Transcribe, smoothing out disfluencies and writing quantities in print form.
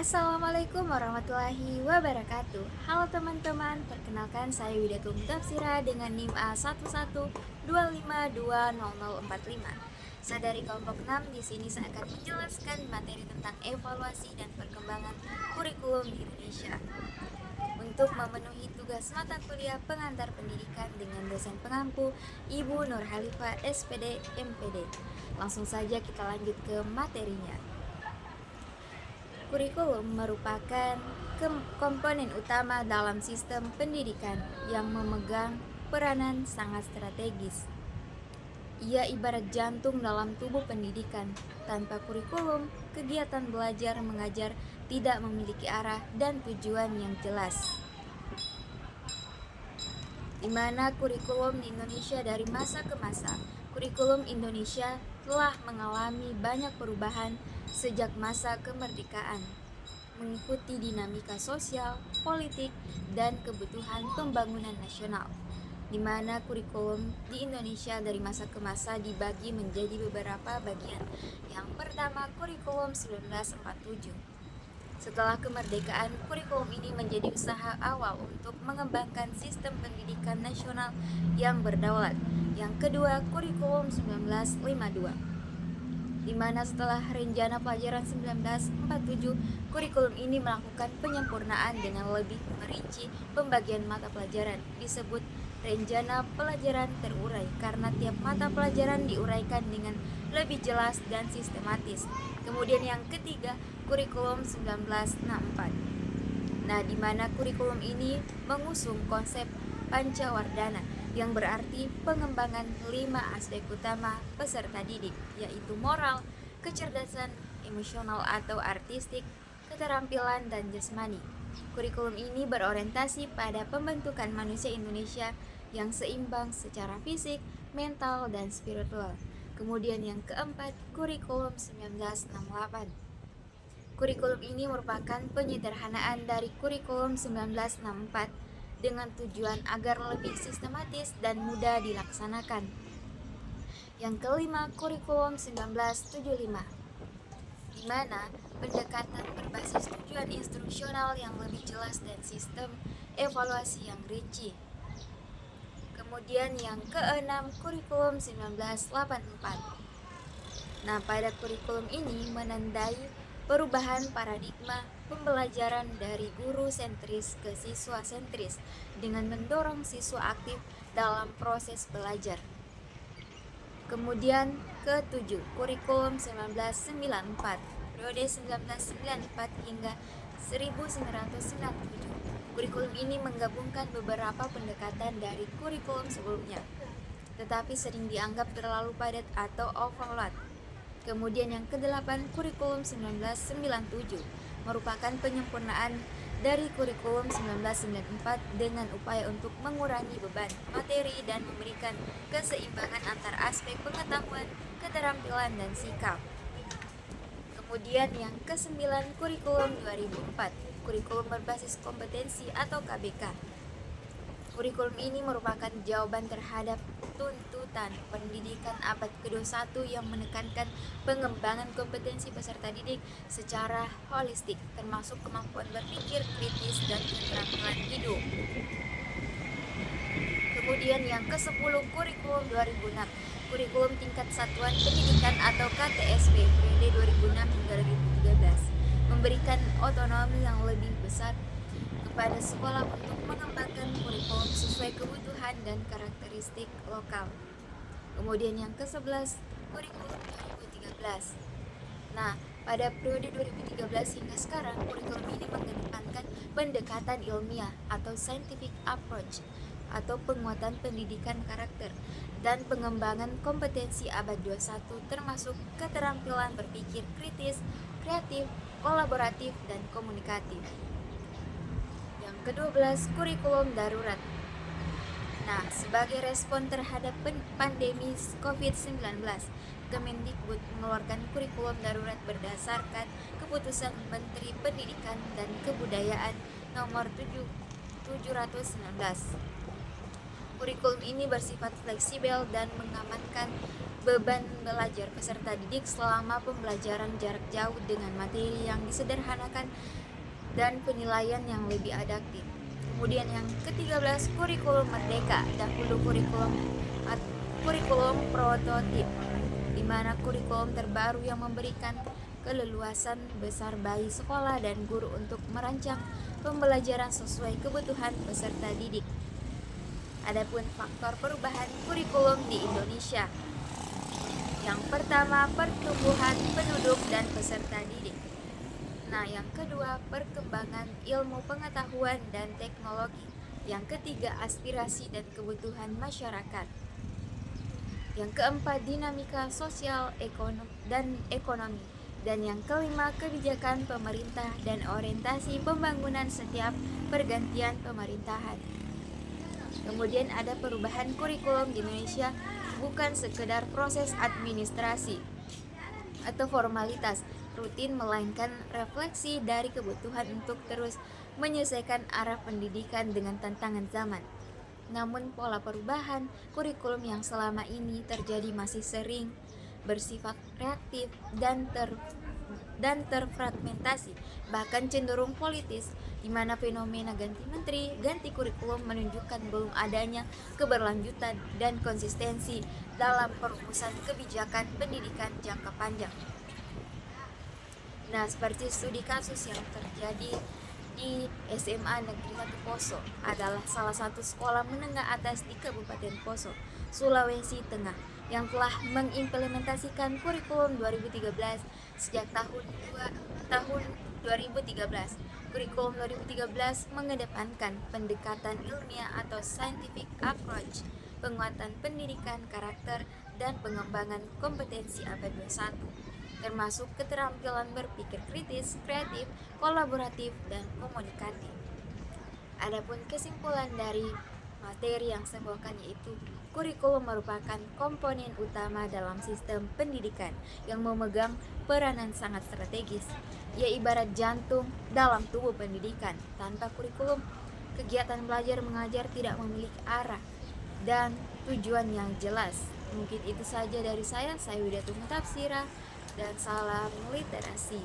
Assalamualaikum warahmatullahi wabarakatuh. Halo teman-teman, perkenalkan saya Widatul Mutafsira dengan NIM A1125200045. Saya dari kelompok 6. Di sini saya akan menjelaskan materi tentang evaluasi dan perkembangan kurikulum di Indonesia. Untuk memenuhi tugas mata kuliah pengantar pendidikan dengan dosen pengampu Ibu Nur Halifah SPD MPD. Langsung saja kita lanjut ke materinya. Kurikulum merupakan komponen utama dalam sistem pendidikan yang memegang peranan sangat strategis. Ia ibarat jantung dalam tubuh pendidikan. Tanpa kurikulum, kegiatan belajar mengajar tidak memiliki arah dan tujuan yang jelas. Di mana kurikulum di Indonesia dari masa ke masa, kurikulum Indonesia telah mengalami banyak perubahan sejak masa kemerdekaan, mengikuti dinamika sosial, politik, dan kebutuhan pembangunan nasional, di mana kurikulum di Indonesia dari masa ke masa dibagi menjadi beberapa bagian. Yang pertama, kurikulum 1947. Setelah kemerdekaan, kurikulum ini menjadi usaha awal untuk mengembangkan sistem pendidikan nasional yang berdaulat. Yang kedua, kurikulum 1952, di mana setelah Rencana Pelajaran 1947, kurikulum ini melakukan penyempurnaan dengan lebih merinci pembagian mata pelajaran. Disebut Rencana Pelajaran Terurai karena tiap mata pelajaran diuraikan dengan lebih jelas dan sistematis. Kemudian yang ketiga, kurikulum 1964. Nah, di mana kurikulum ini mengusung konsep Pancawardhana yang berarti pengembangan 5 aspek utama peserta didik, yaitu moral, kecerdasan, emosional atau artistik, keterampilan, dan jasmani. Kurikulum ini berorientasi pada pembentukan manusia Indonesia yang seimbang secara fisik, mental, dan spiritual. Kemudian yang keempat, kurikulum 1968. Kurikulum ini merupakan penyederhanaan dari kurikulum 1964 dengan tujuan agar lebih sistematis dan mudah dilaksanakan. Yang kelima, kurikulum 1975, di mana pendekatan berbasis tujuan instruksional yang lebih jelas dan sistem evaluasi yang rinci. Kemudian yang keenam, kurikulum 1984. Nah, pada kurikulum ini menandai perubahan paradigma pembelajaran dari guru sentris ke siswa sentris dengan mendorong siswa aktif dalam proses belajar. Kemudian ketujuh, kurikulum 1994, periode 1994 hingga 1997. Kurikulum ini menggabungkan beberapa pendekatan dari kurikulum sebelumnya, tetapi sering dianggap terlalu padat atau overload. Kemudian yang kedelapan, kurikulum 1997 merupakan penyempurnaan dari kurikulum 1994 dengan upaya untuk mengurangi beban materi dan memberikan keseimbangan antar aspek pengetahuan, keterampilan, dan sikap. Kemudian yang kesembilan, kurikulum 2004, kurikulum berbasis kompetensi atau KBK. Kurikulum ini merupakan jawaban terhadap tuntutan pendidikan abad ke-21 yang menekankan pengembangan kompetensi peserta didik secara holistik, termasuk kemampuan berpikir kritis dan keterampilan hidup. Kemudian yang ke-10, kurikulum 2006, kurikulum tingkat satuan pendidikan atau KTSP periode 2006 hingga 2013, memberikan otonomi yang lebih besar kepada sekolah untuk mengembangkan kurikulum sesuai kebutuhan dan karakteristik lokal. Kemudian yang ke-11, kurikulum 2013. Nah, pada periode 2013 hingga sekarang, kurikulum ini mengedepankan pendekatan ilmiah atau scientific approach atau penguatan pendidikan karakter dan pengembangan kompetensi abad 21 termasuk keterampilan berpikir kritis, kreatif, kolaboratif, dan komunikatif. Yang ke-12, kurikulum darurat. Nah, sebagai respon terhadap pandemi COVID-19, Kemendikbud mengeluarkan kurikulum darurat berdasarkan keputusan Menteri Pendidikan dan Kebudayaan nomor 719. Kurikulum ini bersifat fleksibel dan mengamankan beban belajar peserta didik selama pembelajaran jarak jauh dengan materi yang disederhanakan dan penilaian yang lebih adaptif. Kemudian yang ke-13, kurikulum merdeka. Dahulu kurikulum prototip, di mana kurikulum terbaru yang memberikan keleluasan besar bagi sekolah dan guru untuk merancang pembelajaran sesuai kebutuhan peserta didik. Adapun faktor perubahan kurikulum di Indonesia. Yang pertama, pertumbuhan penduduk dan peserta didik. Nah, yang kedua, perkembangan ilmu pengetahuan dan teknologi. Yang ketiga, aspirasi dan kebutuhan masyarakat. Yang keempat, dinamika sosial dan ekonomi. Dan yang kelima, kebijakan pemerintah dan orientasi pembangunan setiap pergantian pemerintahan. Kemudian ada perubahan kurikulum di Indonesia bukan sekedar proses administrasi atau formalitas rutin, melainkan refleksi dari kebutuhan untuk terus menyelesaikan arah pendidikan dengan tantangan zaman. Namun pola perubahan kurikulum yang selama ini terjadi masih sering bersifat reaktif dan terfragmentasi, bahkan cenderung politis, di mana fenomena ganti menteri, ganti kurikulum menunjukkan belum adanya keberlanjutan dan konsistensi dalam perumusan kebijakan pendidikan jangka panjang. Nah, seperti studi kasus yang terjadi di SMA Negeri 1 Poso, adalah salah satu sekolah menengah atas di Kabupaten Poso, Sulawesi Tengah, yang telah mengimplementasikan kurikulum 2013 sejak tahun 2013. Kurikulum 2013 mengedepankan pendekatan ilmiah atau scientific approach, penguatan pendidikan karakter, dan pengembangan kompetensi abad 21, termasuk keterampilan berpikir kritis, kreatif, kolaboratif, dan komunikatif. Adapun kesimpulan dari materi yang saya bawakan yaitu kurikulum merupakan komponen utama dalam sistem pendidikan yang memegang peranan sangat strategis. Ia ibarat jantung dalam tubuh pendidikan. Tanpa kurikulum, kegiatan belajar mengajar tidak memiliki arah dan tujuan yang jelas. Mungkin itu saja dari saya Widyatunggu Tafsira, dan salam literasi.